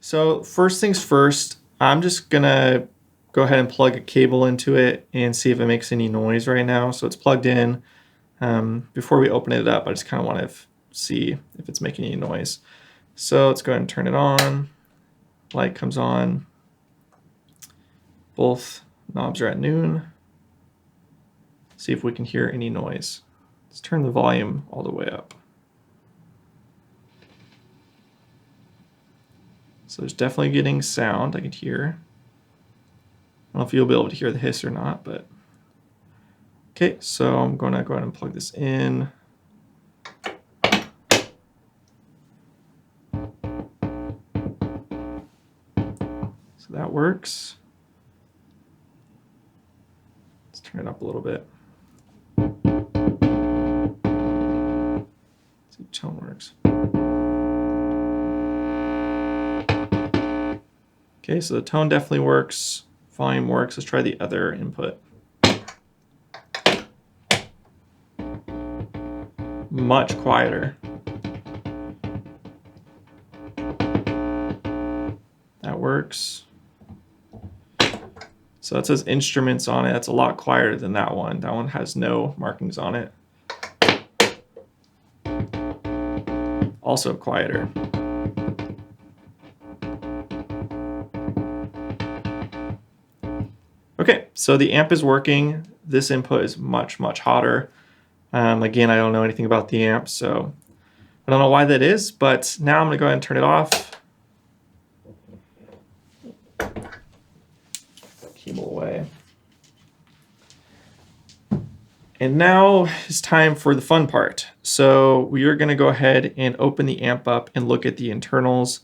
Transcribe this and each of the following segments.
So first things first, I'm just gonna go ahead and plug a cable into it and see if it makes any noise right now. So it's plugged in. Before we open it up, I just kind of want to see if it's making any noise. So let's go ahead and turn it on. Light comes on. Both knobs are at noon. See if we can hear any noise. Let's turn the volume all the way up. So there's definitely getting sound I can hear. I don't know if you'll be able to hear the hiss or not, but okay, so I'm going to go ahead and plug this in. So that works. Let's turn it up a little bit. Let's see if tone works. Okay, so the tone definitely works. Volume works. Let's try the other input. Much quieter. That works. So it says instruments on it. That's a lot quieter than that one. That one has no markings on it. Also quieter. Okay, so the amp is working. This input is much, much hotter. Again, I don't know anything about the amp, so I don't know why that is, but now I'm gonna go ahead and turn it off. Cable away. And now it's time for the fun part. So we are gonna go ahead and open the amp up and look at the internals,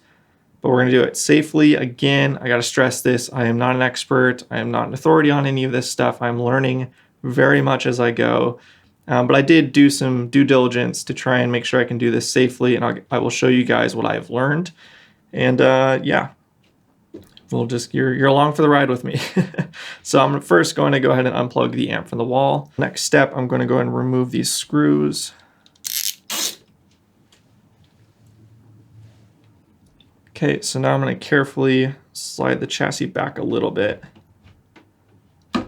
but we're gonna do it safely. Again, I gotta stress this, I am not an expert. I am not an authority on any of this stuff. I'm learning very much as I go. But I did do some due diligence to try and make sure I can do this safely, and I will show you guys what I have learned. And yeah, we'll just, you're along for the ride with me. So I'm first going to go ahead and unplug the amp from the wall. Next step, I'm going to go ahead and remove these screws. Okay, so now I'm going to carefully slide the chassis back a little bit, so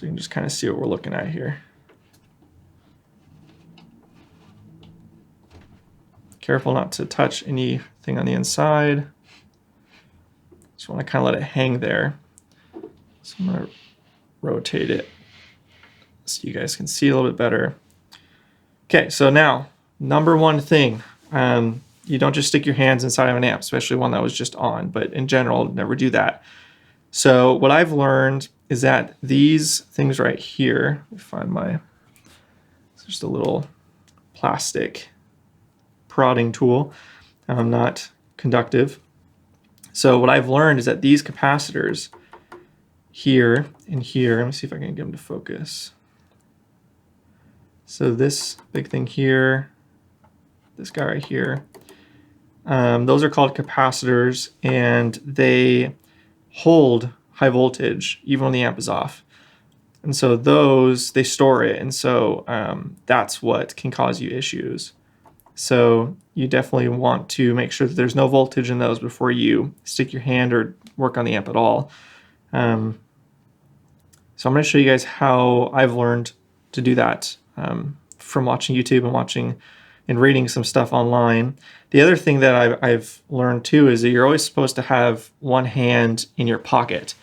you can just kind of see what we're looking at here. Careful not to touch anything on the inside. Just want to kind of let it hang there. So I'm going to rotate it so you guys can see a little bit better. Okay, so now, number one thing, you don't just stick your hands inside of an amp, especially one that was just on, but in general, never do that. So what I've learned is that these things right here, let me find it's just a little plastic prodding tool, not conductive. So what I've learned is that these capacitors here and here, let me see if I can get them to focus. So this big thing here, this guy right here, those are called capacitors, and they hold high voltage even when the amp is off. And so those, they store it, and so that's what can cause you issues. So you definitely want to make sure that there's no voltage in those before you stick your hand or work on the amp at all. So I'm going to show you guys how I've learned to do that from watching YouTube and watching and reading some stuff online. The other thing that I've learned too is that you're always supposed to have one hand in your pocket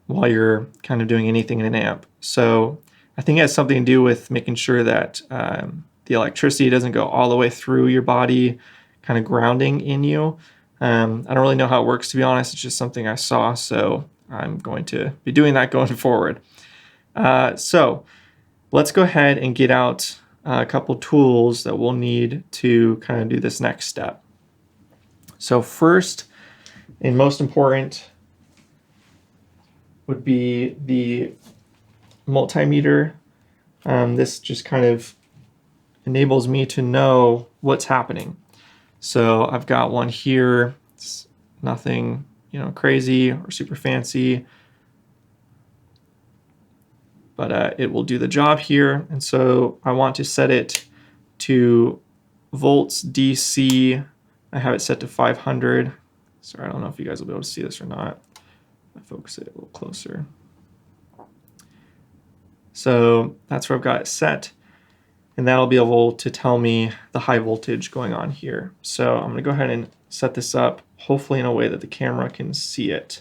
while you're kind of doing anything in an amp. So I think it has something to do with making sure that the electricity doesn't go all the way through your body, kind of grounding in you. I don't really know how it works, to be honest. It's just something I saw, so I'm going to be doing that going forward. So let's go ahead and get out a couple tools that we'll need to kind of do this next step. So first and most important would be the multimeter. This just kind of enables me to know what's happening. So I've got one here. It's nothing, crazy or super fancy, but it will do the job here. And so I want to set it to volts DC I have it set to 500. Sorry, I don't know if you guys will be able to see this or not. I focus it a little closer. So that's where I've got it set. And that'll be able to tell me the high voltage going on here. So I'm going to go ahead and set this up, hopefully in a way that the camera can see it.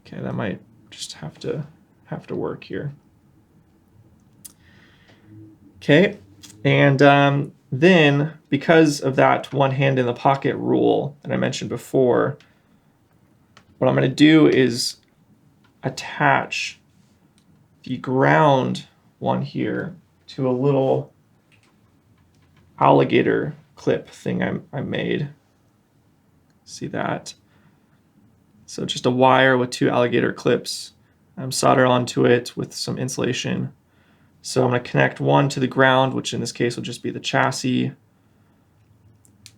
Okay, that might just have to work here. Okay, and then because of that one hand in the pocket rule that I mentioned before, what I'm going to do is attach the ground one here to a little alligator clip thing I made. See that? So just a wire with 2 alligator clips. I'm soldered onto it with some insulation. So I'm going to connect one to the ground, which in this case will just be the chassis.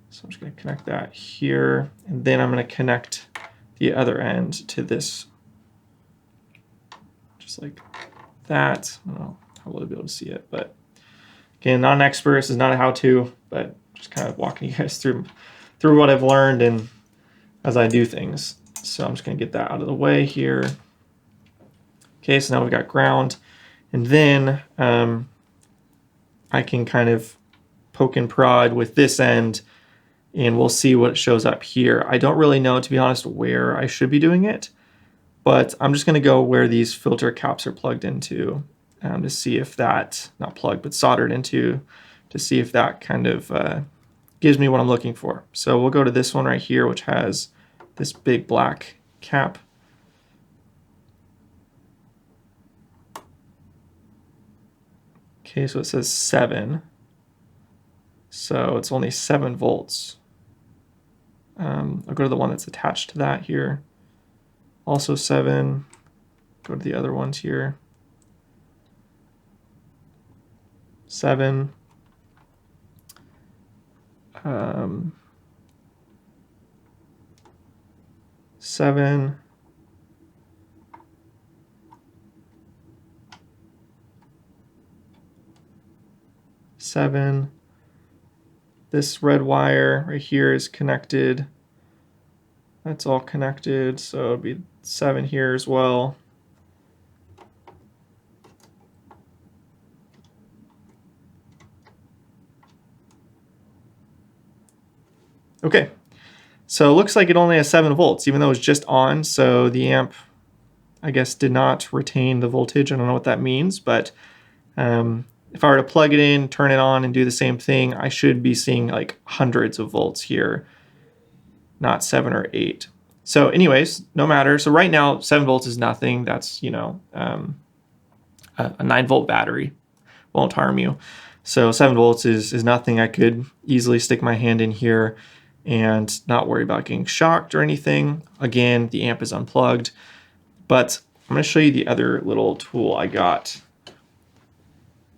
So I'm just going to connect that here, and then I'm going to connect the other end to this, just like that. I don't know how well to be able to see it, but again, not an expert. This is not a how-to, but just kind of walking you guys through what I've learned and as I do things. So I'm just going to get that out of the way here. Okay, so now we've got ground, and then I can kind of poke and prod with this end, and we'll see what shows up here. I don't really know, to be honest, where I should be doing it, but I'm just going to go where these filter caps are plugged into to see if that, not plugged, but soldered into, to see if that kind of gives me what I'm looking for. So we'll go to this one right here, which has this big black cap. Okay, so it says 7. So it's only 7 volts. I'll go to the one that's attached to that here. Also 7. Go to the other ones here. 7. 7. 7. This red wire right here is connected. That's all connected, so it'll be 7 here as well. Okay, so it looks like it only has 7 volts, even though it's just on, so the amp, I guess, did not retain the voltage. I don't know what that means, but if I were to plug it in, turn it on, and do the same thing, I should be seeing like hundreds of volts here, not 7 or 8. So anyways, no matter. So right now, 7 volts is nothing. That's, you know, a 9-volt battery won't harm you. So 7 volts is nothing. I could easily stick my hand in here and not worry about getting shocked or anything. Again, the amp is unplugged, but I'm going to show you the other little tool I got.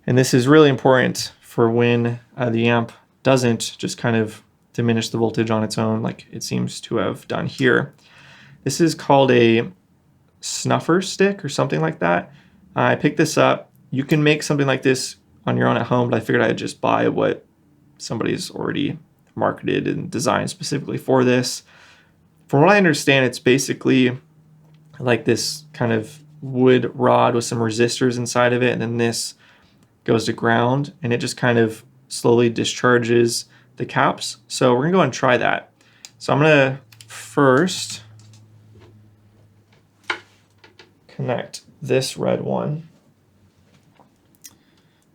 And this is really important for when the amp doesn't just kind of diminish the voltage on its own like it seems to have done here. This is called a snuffer stick or something like that. I picked this up. You can make something like this on your own at home, but I figured I'd just buy what somebody's already marketed and designed specifically for this. From what I understand, it's basically like this kind of wood rod with some resistors inside of it, and then this goes to ground, and it just kind of slowly discharges the caps. So we're gonna go and try that. So I'm gonna first connect this red one,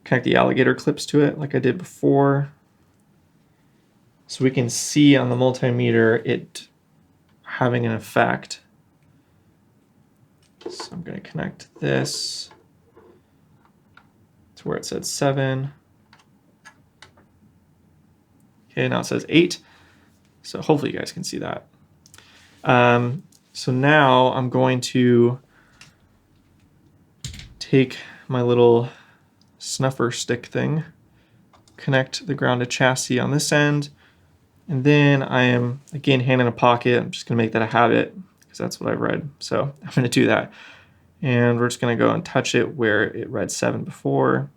connect the alligator clips to it like I did before, so we can see on the multimeter it having an effect. So I'm going to connect this to where it said 7. Okay, now it says 8. So hopefully you guys can see that. So now I'm going to take my little snuffer stick thing, connect the grounded chassis on this end, and then I am, again, hand in a pocket. I'm just going to make that a habit because that's what I've read. So I'm going to do that. And we're just going to go and touch it where it read 7 before.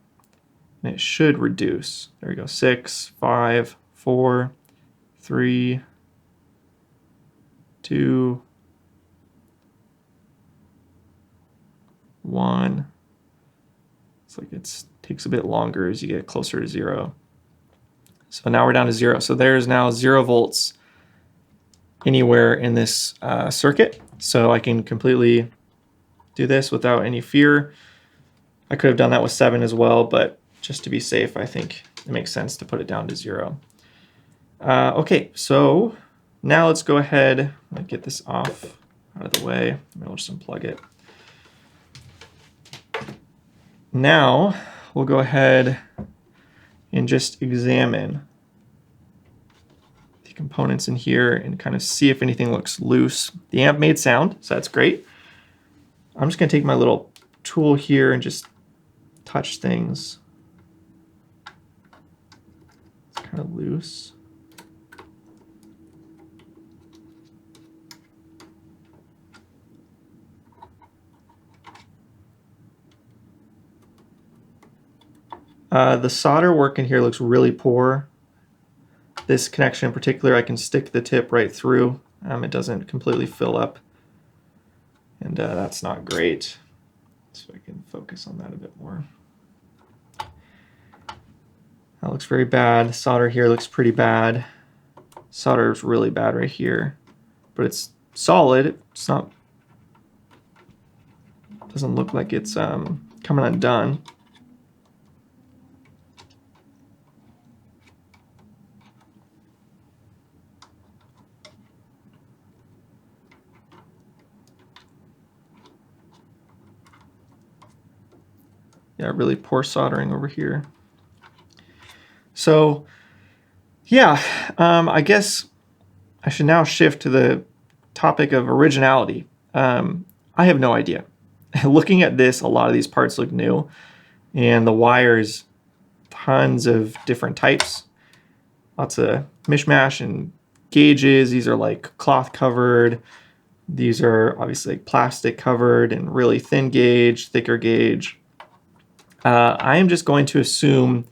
And it should reduce. There we go. 6, 5, 4, 3, 2, 1. It's like it takes a bit longer as you get closer to 0. So now we're down to 0. So there's now 0 volts anywhere in this circuit. So I can completely do this without any fear. I could have done that with 7 as well, but just to be safe, I think it makes sense to put it down to 0. Okay, so now let's go ahead and get this off out of the way. I'll just unplug it. Now we'll go ahead and just examine the components in here and kind of see if anything looks loose. The amp made sound, so that's great. I'm just going to take my little tool here and just touch things. It's kind of loose. The solder work in here looks really poor. This connection in particular, I can stick the tip right through. It doesn't completely fill up. And that's not great. So I can focus on that a bit more. That looks very bad. Solder here looks pretty bad. Solder is really bad right here. But it's solid. It's not... doesn't look like it's coming undone. Yeah, really poor soldering over here. So, yeah, I guess I should now shift to the topic of originality. I have no idea. Looking at this, a lot of these parts look new, and the wires, tons of different types, lots of mishmash and gauges. These are like cloth covered. These are obviously like plastic covered and really thin gauge, thicker gauge. I am just going to assume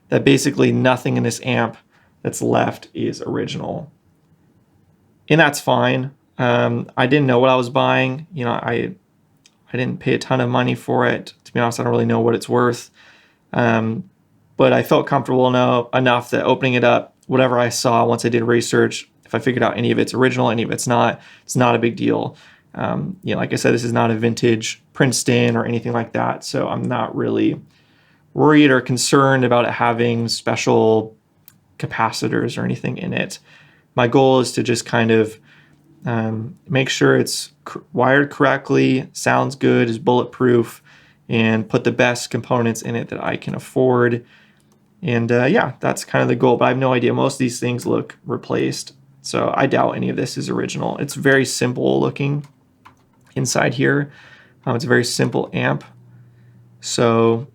that basically nothing in this amp that's left is original. And that's fine. I didn't know what I was buying. You know, I didn't pay a ton of money for it. To be honest, I don't really know what it's worth. But I felt comfortable enough that opening it up, whatever I saw once I did research, if I figured out any of it's original, any of it's not a big deal. You know, like I said, this is not a vintage Princeton or anything like that, so I'm not really worried or concerned about it having special capacitors or anything in it. My goal is to just kind of make sure it's wired correctly, sounds good, is bulletproof, and put the best components in it that I can afford. And yeah, that's kind of the goal, but I have no idea. Most of these things look replaced, so I doubt any of this is original. It's very simple looking inside here. It's a very simple amp, so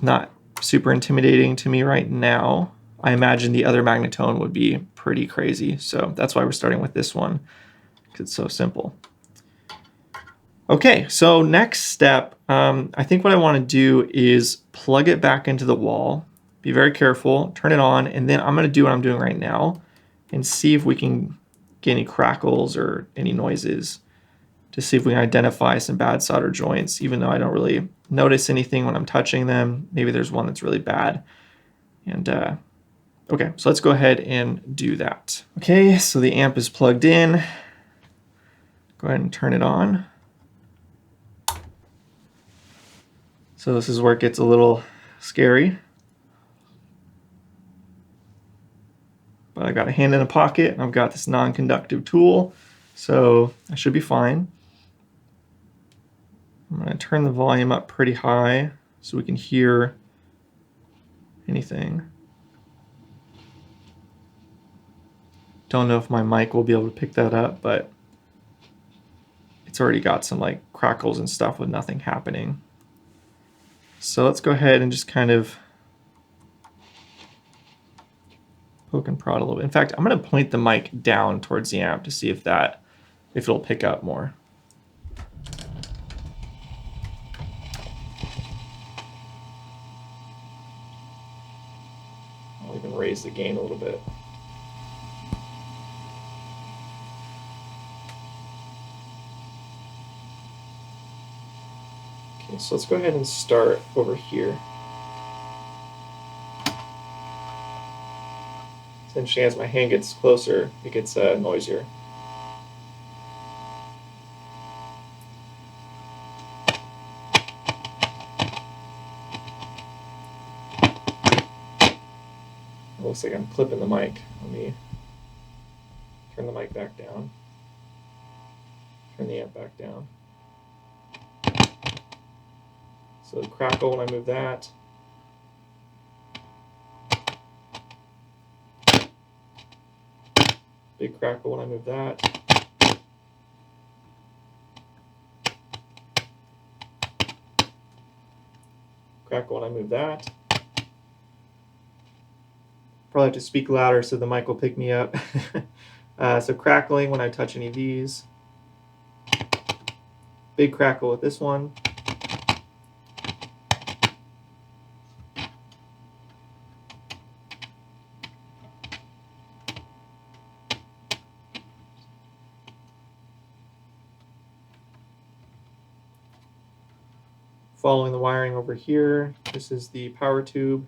not super intimidating to me right now. I imagine the other Magnatone would be pretty crazy, so that's why we're starting with this one, because it's so simple. Okay, so next step, I think what I want to do is plug it back into the wall. Be very careful, turn it on, and then I'm going to do what I'm doing right now and see if we can get any crackles or any noises to see if we can identify some bad solder joints, even though I don't really notice anything when I'm touching them. Maybe there's one that's really bad. And okay, so let's go ahead and do that. Okay, so the amp is plugged in. Go ahead and turn it on. So this is where it gets a little scary. But I got a hand in a pocket, and I've got this non-conductive tool, so I should be fine. I'm going to turn the volume up pretty high so we can hear anything. Don't know if my mic will be able to pick that up, but it's already got some like crackles and stuff with nothing happening. So let's go ahead and just kind of poke and prod a little bit. In fact, I'm going to point the mic down towards the amp to see if it'll pick up more. even raise the gain a little bit. Okay, so let's go ahead and start over here. It's interesting, as my hand gets closer, it gets noisier. It looks like I'm clipping the mic. Let me turn the mic back down. Turn the amp back down. So crackle when I move that. Big crackle when I move that. Crackle when I move that. Probably have to speak louder so the mic will pick me up. So crackling when I touch any of these. Big crackle with this one. Following the wiring over here, this is the power tube.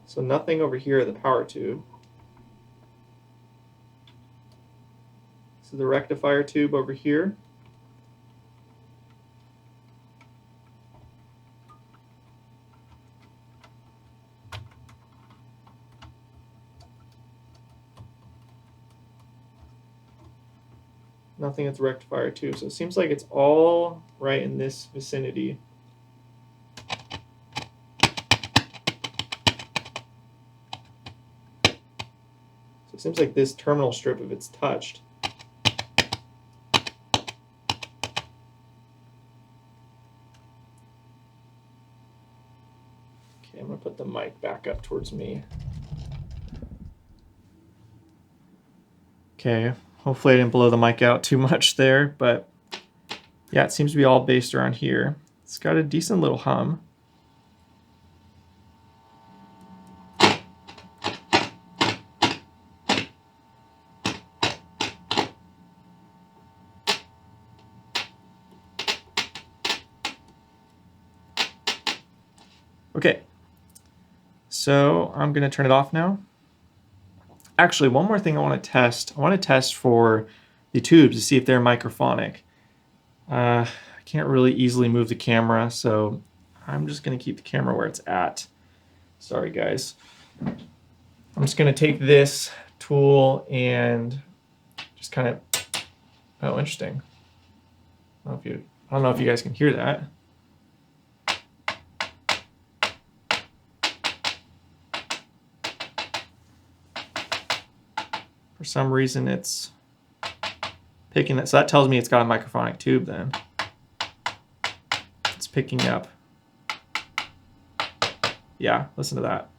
So nothing over here at the power tube. This is the rectifier tube over here. Nothing at the rectifier tube. So it seems like it's all right in this vicinity. So it seems like this terminal strip, if it's touched, okay, I'm going to put the mic back up towards me. Okay, hopefully I didn't blow the mic out too much there, but yeah, it seems to be all based around here. It's got a decent little hum. Okay, so I'm going to turn it off now. Actually, one more thing I want to test. I want to test for the tubes to see if they're microphonic. I can't really easily move the camera, so I'm just going to keep the camera where it's at. Sorry, guys. I'm just going to take this tool and just kind of... Oh, interesting. I don't know if you guys can hear that. For some reason, it's picking that. So that tells me it's got a microphonic tube then. It's picking up. Yeah, listen to that.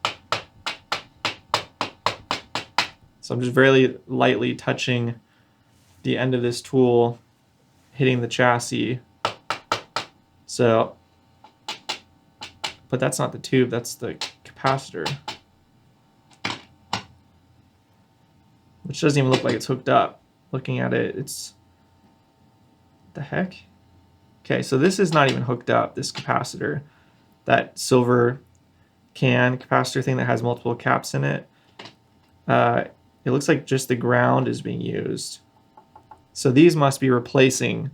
So I'm just very lightly touching the end of this tool, hitting the chassis. So, but that's not the tube, that's the capacitor. Which doesn't even look like it's hooked up. Looking at it, it's... What the heck? Okay, so this is not even hooked up, this capacitor. That silver can capacitor thing that has multiple caps in it. It looks like just the ground is being used. So these must be replacing...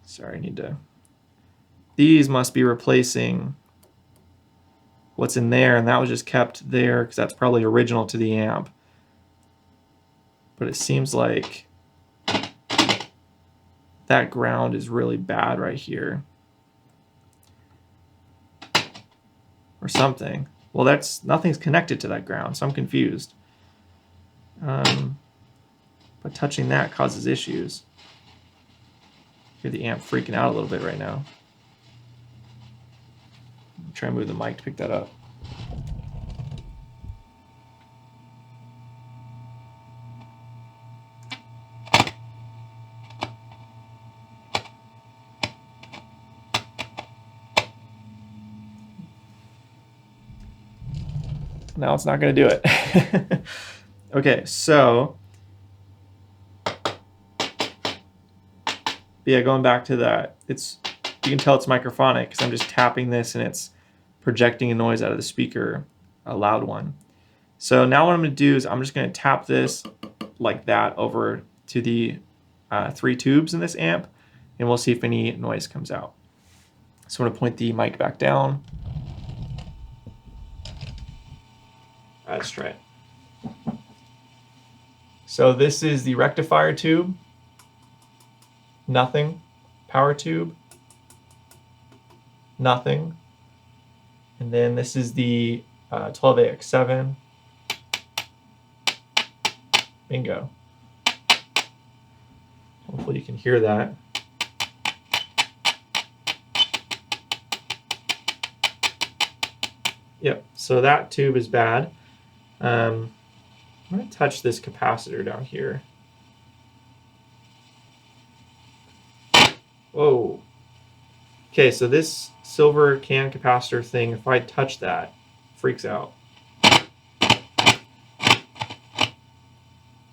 Sorry, I need to... These must be replacing what's in there, and that was just kept there because that's probably original to the amp. But it seems like that ground is really bad right here. Or something. Well, nothing's connected to that ground, so I'm confused. But touching that causes issues. Hear the amp freaking out a little bit right now. Try and move the mic to pick that up. Now it's not going to do it. Okay, so yeah, going back to that, you can tell it's microphonic because I'm just tapping this and it's projecting a noise out of the speaker, a loud one. So now what I'm going to do is I'm just going to tap this like that over to the 3 tubes in this amp, and we'll see if any noise comes out. So I'm going to point the mic back down. Let's try it. So this is the rectifier tube, nothing. Power tube, nothing. And then this is the 12AX7. Bingo. Hopefully you can hear that. Yep, so that tube is bad. I'm going to touch this capacitor down here. Whoa. Okay, so this silver can capacitor thing, if I touch that, freaks out.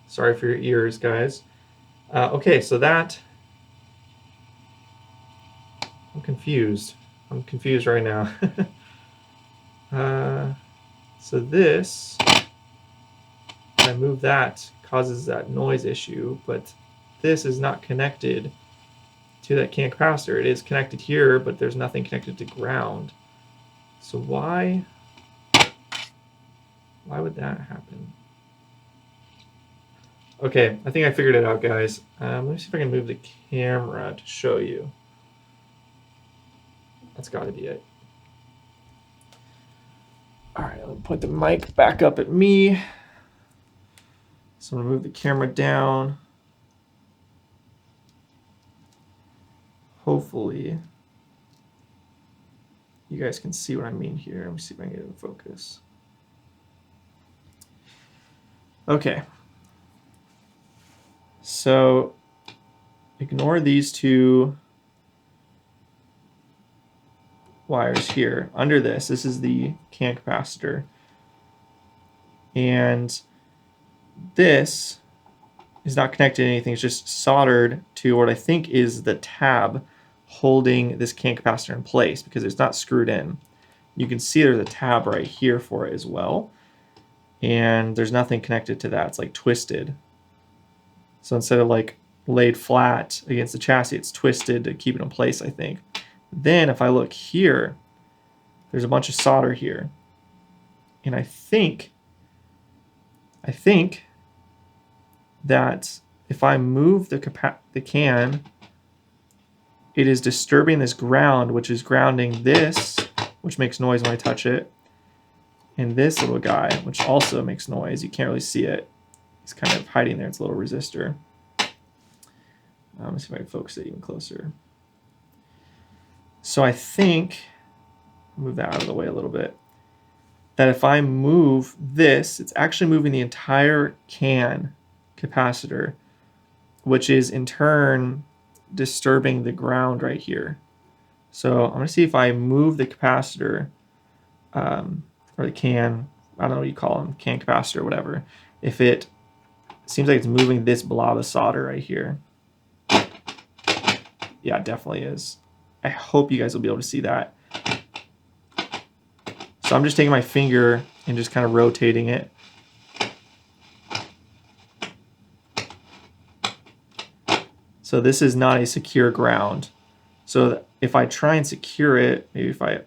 Sorry for your ears, guys. Okay, so that... I'm confused. I'm confused right now. So this, when I move that, causes that noise issue, but this is not connected to that can capacitor. It is connected here, but there's nothing connected to ground. So why would that happen? Okay, I think I figured it out, guys. Let me see if I can move the camera to show you. That's got to be it. All right, let me put the mic back up at me. So I'm gonna move the camera down. Hopefully, you guys can see what I mean here. Let me see if I can get it in focus. Okay. So ignore these 2 wires here. Under this is the can capacitor. And this is not connected to anything. It's just soldered to what I think is the tab holding this can capacitor in place because it's not screwed in. You can see there's a tab right here for it as well. And there's nothing connected to that. It's like twisted. So instead of like laid flat against the chassis, it's twisted to keep it in place, I think. Then if I look here, there's a bunch of solder here. And I think that if I move the can, it is disturbing this ground, which is grounding this, which makes noise when I touch it, and this little guy, which also makes noise. You can't really see it. It's kind of hiding there. It's a little resistor. Let's see if I can focus it even closer. So I think, move that out of the way a little bit, that if I move this, it's actually moving the entire can capacitor, which is in turn disturbing the ground right here. So I'm going to see if I move the capacitor, or the can, I don't know what you call them, can capacitor, whatever. If it seems like it's moving this blob of solder right here. Yeah, it definitely is. I hope you guys will be able to see that. So I'm just taking my finger and just kind of rotating it. So this is not a secure ground. So if I try and secure it, maybe if I...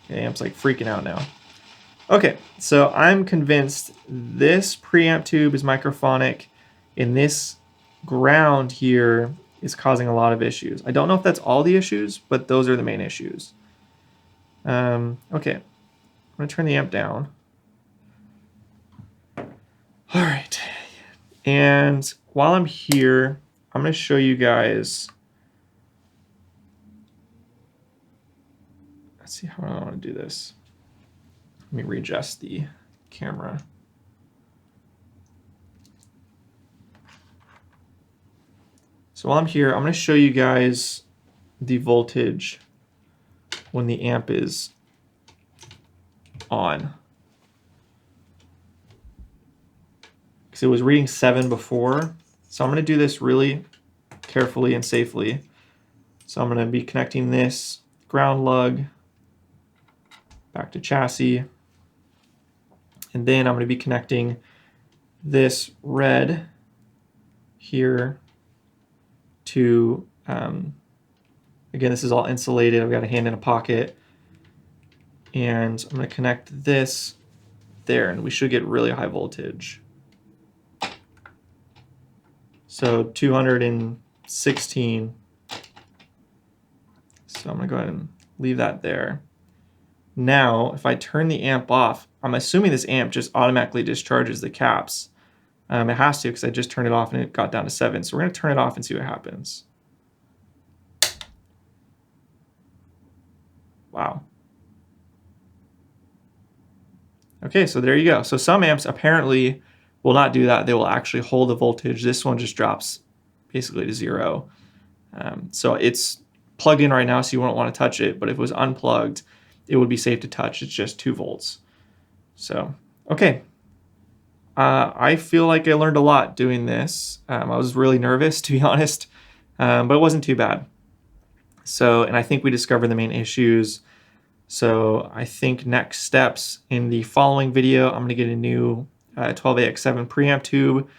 Okay, amp's like freaking out now. Okay, so I'm convinced this preamp tube is microphonic and this ground here is causing a lot of issues. I don't know if that's all the issues, but those are the main issues. Okay, I'm gonna turn the amp down. All right, and while I'm here, I'm gonna show you guys. Let's see how I want to do this. Let me readjust the camera. So while I'm here, I'm going to show you guys the voltage when the amp is on. Because it was reading 7 before. So I'm going to do this really carefully and safely. So I'm going to be connecting this ground lug back to chassis. And then I'm going to be connecting this red here to, again, this is all insulated. I've got a hand in a pocket. And I'm going to connect this there, and we should get really high voltage. So 216. So I'm going to go ahead and leave that there. Now, if I turn the amp off, I'm assuming this amp just automatically discharges the caps. It has to because I just turned it off and it got down to 7. So we're going to turn it off and see what happens. Wow. Okay, so there you go. So some amps apparently will not do that. They will actually hold the voltage. This one just drops basically to 0. So it's plugged in right now, so you won't want to touch it. But if it was unplugged, it would be safe to touch. It's just 2 volts. So, okay. I feel like I learned a lot doing this. I was really nervous, to be honest, but it wasn't too bad. So, and I think we discovered the main issues. So I think next steps in the following video, I'm going to get a new 12AX7 preamp tube.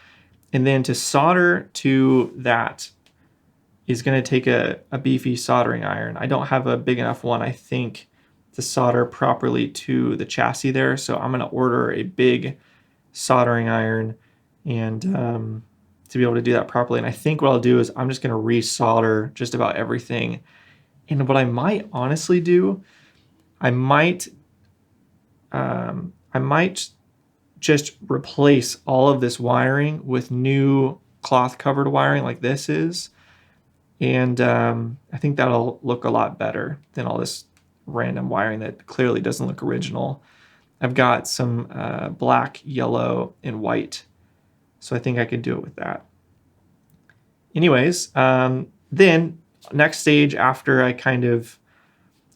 And then to solder to that is going to take a beefy soldering iron. I don't have a big enough one, I think, to solder properly to the chassis there. So I'm going to order a big soldering iron and to be able to do that properly. And I think what I'll do is I'm just going to resolder just about everything. And what I might honestly do, I might just replace all of this wiring with new cloth covered wiring like this is. And I think that'll look a lot better than all this random wiring that clearly doesn't look original. I've got some black, yellow, and white. So I think I could do it with that. Anyways, then next stage after I kind of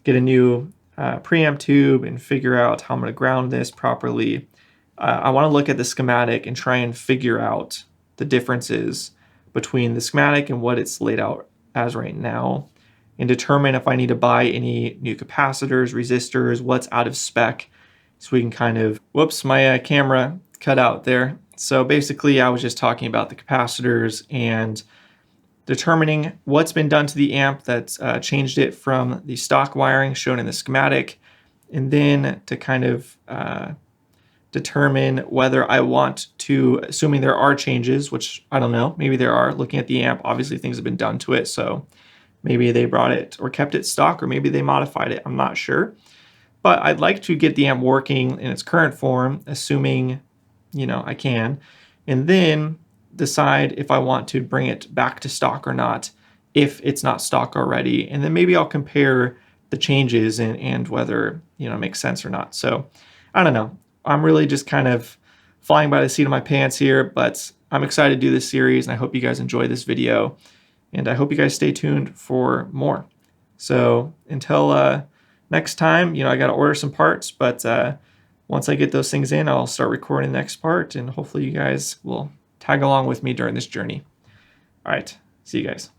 get a new preamp tube and figure out how I'm going to ground this properly, I want to look at the schematic and try and figure out the differences between the schematic and what it's laid out as right now, and determine if I need to buy any new capacitors, resistors, what's out of spec, so we can kind of, whoops, my camera cut out there. So basically I was just talking about the capacitors and determining what's been done to the amp that's changed it from the stock wiring shown in the schematic, and then to kind of determine whether I want to, assuming there are changes, which I don't know, maybe there are, looking at the amp, obviously things have been done to it, so maybe they brought it or kept it stock, or maybe they modified it, I'm not sure. But I'd like to get the amp working in its current form, assuming, you know, I can, and then decide if I want to bring it back to stock or not, if it's not stock already. And then maybe I'll compare the changes and whether, you know, it makes sense or not. So I don't know. I'm really just kind of flying by the seat of my pants here, but I'm excited to do this series, and I hope you guys enjoy this video, and I hope you guys stay tuned for more. So until next time, you know, I got to order some parts, but once I get those things in, I'll start recording the next part, and hopefully you guys will tag along with me during this journey. All right, see you guys.